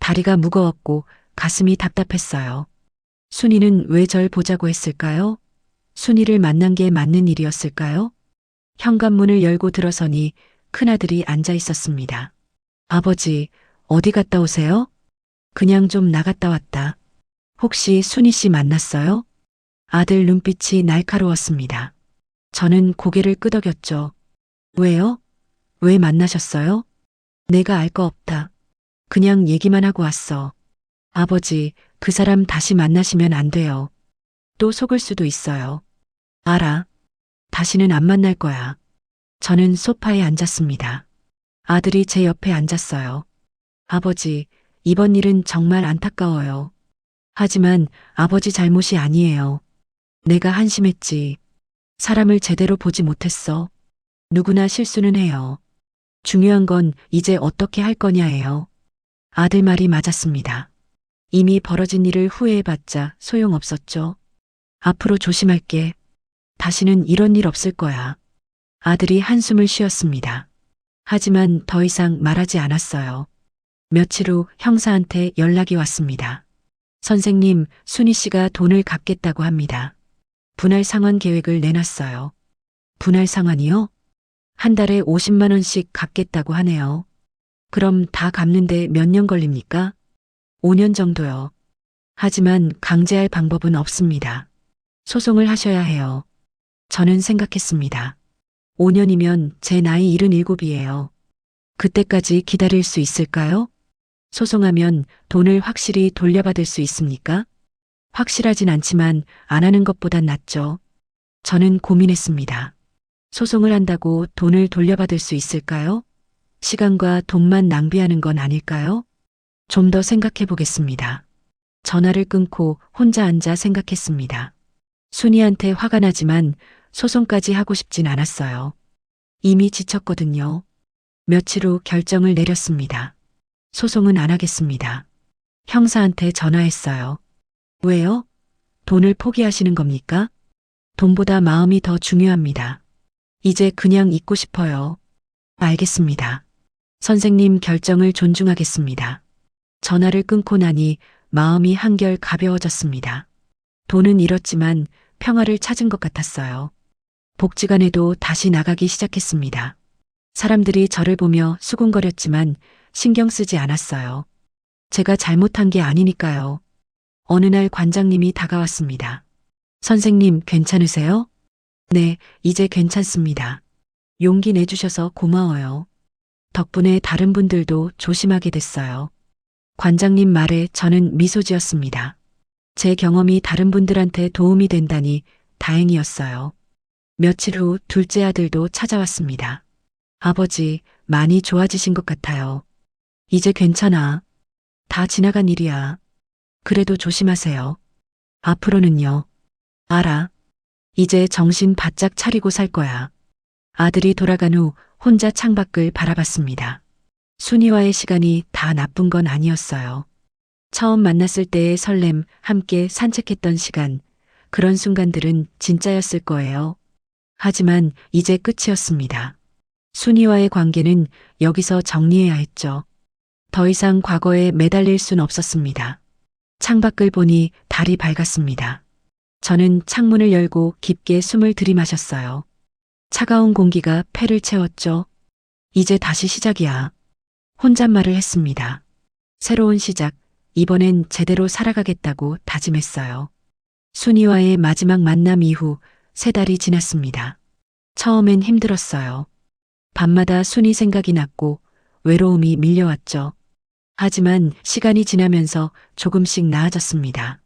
다리가 무거웠고 가슴이 답답했어요. 순이는 왜 절 보자고 했을까요? 순이를 만난 게 맞는 일이었을까요? 현관문을 열고 들어서니 큰아들이 앉아 있었습니다. 아버지, 어디 갔다 오세요? 그냥 좀 나갔다 왔다. 혹시 순이 씨 만났어요? 아들 눈빛이 날카로웠습니다. 저는 고개를 끄덕였죠. 왜요? 왜 만나셨어요? 내가 알 거 없다. 그냥 얘기만 하고 왔어. 아버지, 그 사람 다시 만나시면 안 돼요. 또 속을 수도 있어요. 알아. 다시는 안 만날 거야. 저는 소파에 앉았습니다. 아들이 제 옆에 앉았어요. 아버지, 이번 일은 정말 안타까워요. 하지만 아버지 잘못이 아니에요. 내가 한심했지. 사람을 제대로 보지 못했어. 누구나 실수는 해요. 중요한 건 이제 어떻게 할 거냐예요. 아들 말이 맞았습니다. 이미 벌어진 일을 후회해봤자 소용없었죠. 앞으로 조심할게. 다시는 이런 일 없을 거야. 아들이 한숨을 쉬었습니다. 하지만 더 이상 말하지 않았어요. 며칠 후 형사한테 연락이 왔습니다. 선생님, 순이 씨가 돈을 갚겠다고 합니다. 분할 상환 계획을 내놨어요. 분할 상환이요? 한 달에 50만 원씩 갚겠다고 하네요. 그럼 다 갚는데 몇 년 걸립니까? 5년 정도요. 하지만 강제할 방법은 없습니다. 소송을 하셔야 해요. 저는 생각했습니다. 5년이면 제 나이 77이에요. 그때까지 기다릴 수 있을까요? 소송하면 돈을 확실히 돌려받을 수 있습니까? 확실하진 않지만 안 하는 것보단 낫죠. 저는 고민했습니다. 소송을 한다고 돈을 돌려받을 수 있을까요? 시간과 돈만 낭비하는 건 아닐까요? 좀 더 생각해 보겠습니다. 전화를 끊고 혼자 앉아 생각했습니다. 순이한테 화가 나지만 소송까지 하고 싶진 않았어요. 이미 지쳤거든요. 며칠 후 결정을 내렸습니다. 소송은 안 하겠습니다. 형사한테 전화했어요. 왜요? 돈을 포기하시는 겁니까? 돈보다 마음이 더 중요합니다. 이제 그냥 잊고 싶어요. 알겠습니다. 선생님 결정을 존중하겠습니다. 전화를 끊고 나니 마음이 한결 가벼워졌습니다. 돈은 잃었지만 평화를 찾은 것 같았어요. 복지관에도 다시 나가기 시작했습니다. 사람들이 저를 보며 수군거렸지만 신경 쓰지 않았어요. 제가 잘못한 게 아니니까요. 어느 날 관장님이 다가왔습니다. 선생님 괜찮으세요? 네, 이제 괜찮습니다. 용기 내주셔서 고마워요. 덕분에 다른 분들도 조심하게 됐어요. 관장님 말에 저는 미소 지었습니다. 제 경험이 다른 분들한테 도움이 된다니 다행이었어요. 며칠 후 둘째 아들도 찾아왔습니다. 아버지, 많이 좋아지신 것 같아요. 이제 괜찮아. 다 지나간 일이야. 그래도 조심하세요. 앞으로는요. 알아. 이제 정신 바짝 차리고 살 거야. 아들이 돌아간 후 혼자 창밖을 바라봤습니다. 순이와의 시간이 다 나쁜 건 아니었어요. 처음 만났을 때의 설렘, 함께 산책했던 시간, 그런 순간들은 진짜였을 거예요. 하지만 이제 끝이었습니다. 순이와의 관계는 여기서 정리해야 했죠. 더 이상 과거에 매달릴 순 없었습니다. 창밖을 보니 달이 밝았습니다. 저는 창문을 열고 깊게 숨을 들이마셨어요. 차가운 공기가 폐를 채웠죠. 이제 다시 시작이야. 혼잣말을 했습니다. 새로운 시작, 이번엔 제대로 살아가겠다고 다짐했어요. 순이와의 마지막 만남 이후 3달이 지났습니다. 처음엔 힘들었어요. 밤마다 순이 생각이 났고 외로움이 밀려왔죠. 하지만 시간이 지나면서 조금씩 나아졌습니다.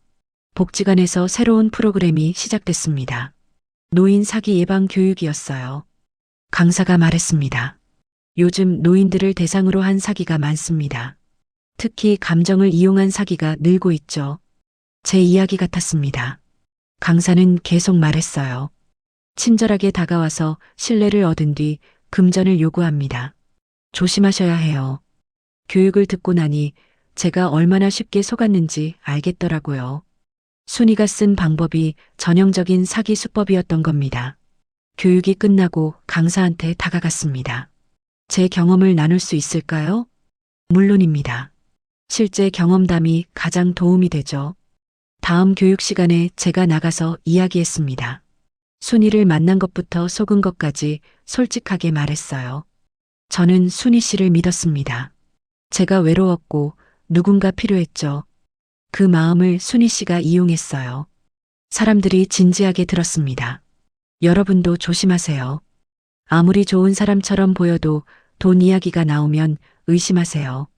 복지관에서 새로운 프로그램이 시작됐습니다. 노인 사기 예방 교육이었어요. 강사가 말했습니다. 요즘 노인들을 대상으로 한 사기가 많습니다. 특히 감정을 이용한 사기가 늘고 있죠. 제 이야기 같았습니다. 강사는 계속 말했어요. 친절하게 다가와서 신뢰를 얻은 뒤 금전을 요구합니다. 조심하셔야 해요. 교육을 듣고 나니 제가 얼마나 쉽게 속았는지 알겠더라고요. 순이가 쓴 방법이 전형적인 사기 수법이었던 겁니다. 교육이 끝나고 강사한테 다가갔습니다. 제 경험을 나눌 수 있을까요? 물론입니다. 실제 경험담이 가장 도움이 되죠. 다음 교육 시간에 제가 나가서 이야기했습니다. 순이를 만난 것부터 속은 것까지 솔직하게 말했어요. 저는 순이 씨를 믿었습니다. 제가 외로웠고 누군가 필요했죠. 그 마음을 순이 씨가 이용했어요. 사람들이 진지하게 들었습니다. 여러분도 조심하세요. 아무리 좋은 사람처럼 보여도 돈 이야기가 나오면 의심하세요.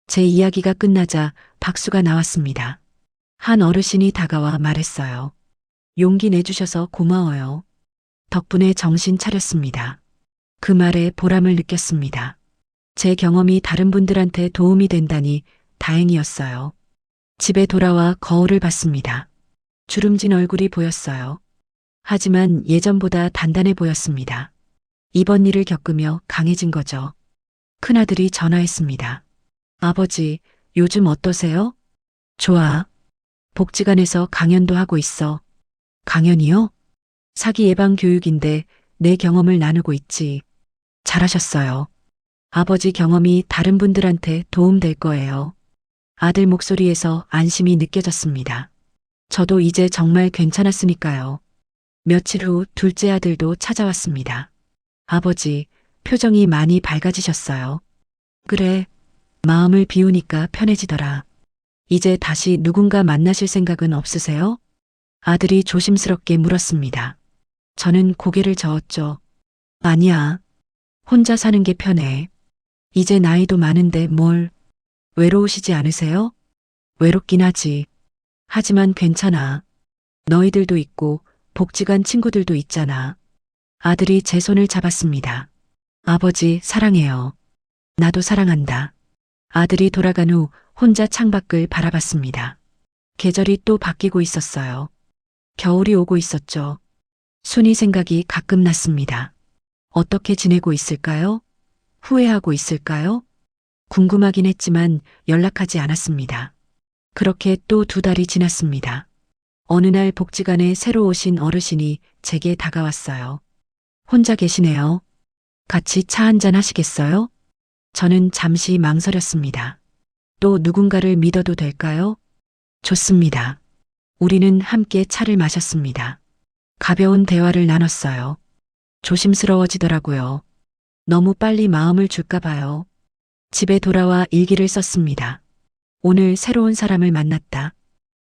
제 이야기가 끝나자 박수가 나왔습니다. 한 어르신이 다가와 말했어요. 용기 내주셔서 고마워요. 덕분에 정신 차렸습니다. 그 말에 보람을 느꼈습니다. 제 경험이 다른 분들한테 도움이 된다니 다행이었어요. 집에 돌아와 거울을 봤습니다. 주름진 얼굴이 보였어요. 하지만 예전보다 단단해 보였습니다. 이번 일을 겪으며 강해진 거죠. 큰아들이 전화했습니다. 아버지, 요즘 어떠세요? 좋아. 복지관에서 강연도 하고 있어. 강연이요? 사기 예방 교육인데 내 경험을 나누고 있지. 잘하셨어요. 아버지 경험이 다른 분들한테 도움될 거예요. 아들 목소리에서 안심이 느껴졌습니다. 저도 이제 정말 괜찮았으니까요. 며칠 후 둘째 아들도 찾아왔습니다. 아버지, 표정이 많이 밝아지셨어요. 그래, 마음을 비우니까 편해지더라. 이제 다시 누군가 만나실 생각은 없으세요? 아들이 조심스럽게 물었습니다. 저는 고개를 저었죠. 아니야. 혼자 사는 게 편해. 이제 나이도 많은데 뭘. 외로우시지 않으세요? 외롭긴 하지. 하지만 괜찮아. 너희들도 있고 복지관 친구들도 있잖아. 아들이 제 손을 잡았습니다. 아버지, 사랑해요. 나도 사랑한다. 아들이 돌아간 후 혼자 창밖을 바라봤습니다. 계절이 또 바뀌고 있었어요. 겨울이 오고 있었죠. 순이 생각이 가끔 났습니다. 어떻게 지내고 있을까요? 후회하고 있을까요? 궁금하긴 했지만 연락하지 않았습니다. 그렇게 또 2달이 지났습니다. 어느 날 복지관에 새로 오신 어르신이 제게 다가왔어요. 혼자 계시네요. 같이 차 한잔 하시겠어요? 저는 잠시 망설였습니다. 또 누군가를 믿어도 될까요? 좋습니다. 우리는 함께 차를 마셨습니다. 가벼운 대화를 나눴어요. 조심스러워지더라고요. 너무 빨리 마음을 줄까 봐요. 집에 돌아와 일기를 썼습니다. 오늘 새로운 사람을 만났다.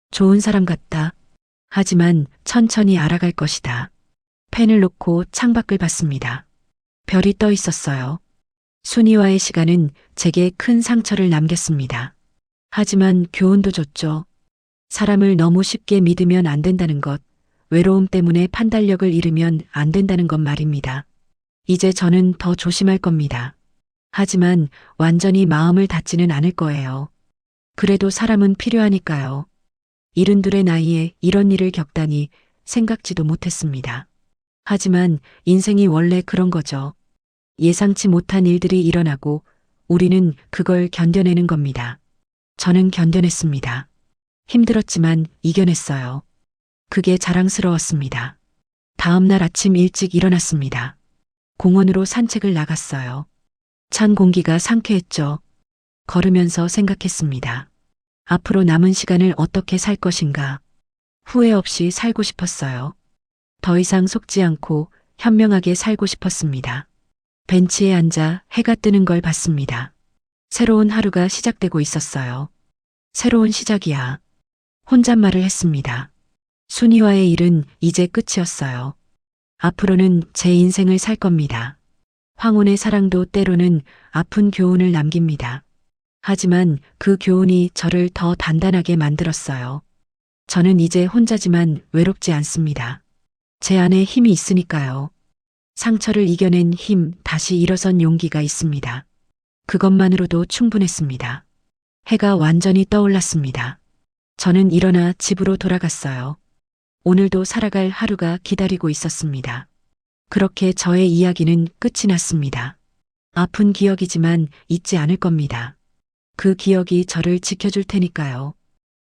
좋은 사람 같다. 하지만 천천히 알아갈 것이다. 펜을 놓고 창밖을 봤습니다. 별이 떠 있었어요. 순이와의 시간은 제게 큰 상처를 남겼습니다. 하지만 교훈도 줬죠. 사람을 너무 쉽게 믿으면 안 된다는 것, 외로움 때문에 판단력을 잃으면 안 된다는 것 말입니다. 이제 저는 더 조심할 겁니다. 하지만 완전히 마음을 닫지는 않을 거예요. 그래도 사람은 필요하니까요. 72의 나이에 이런 일을 겪다니 생각지도 못했습니다. 하지만 인생이 원래 그런 거죠. 예상치 못한 일들이 일어나고 우리는 그걸 견뎌내는 겁니다. 저는 견뎌냈습니다. 힘들었지만 이겨냈어요. 그게 자랑스러웠습니다. 다음 날 아침 일찍 일어났습니다. 공원으로 산책을 나갔어요. 찬 공기가 상쾌했죠. 걸으면서 생각했습니다. 앞으로 남은 시간을 어떻게 살 것인가. 후회 없이 살고 싶었어요. 더 이상 속지 않고 현명하게 살고 싶었습니다. 벤치에 앉아 해가 뜨는 걸 봤습니다. 새로운 하루가 시작되고 있었어요. 새로운 시작이야. 혼잣말을 했습니다. 순이와의 일은 이제 끝이었어요. 앞으로는 제 인생을 살 겁니다. 황혼의 사랑도 때로는 아픈 교훈을 남깁니다. 하지만 그 교훈이 저를 더 단단하게 만들었어요. 저는 이제 혼자지만 외롭지 않습니다. 제 안에 힘이 있으니까요. 상처를 이겨낸 힘, 다시 일어선 용기가 있습니다. 그것만으로도 충분했습니다. 해가 완전히 떠올랐습니다. 저는 일어나 집으로 돌아갔어요. 오늘도 살아갈 하루가 기다리고 있었습니다. 그렇게 저의 이야기는 끝이 났습니다. 아픈 기억이지만 잊지 않을 겁니다. 그 기억이 저를 지켜줄 테니까요.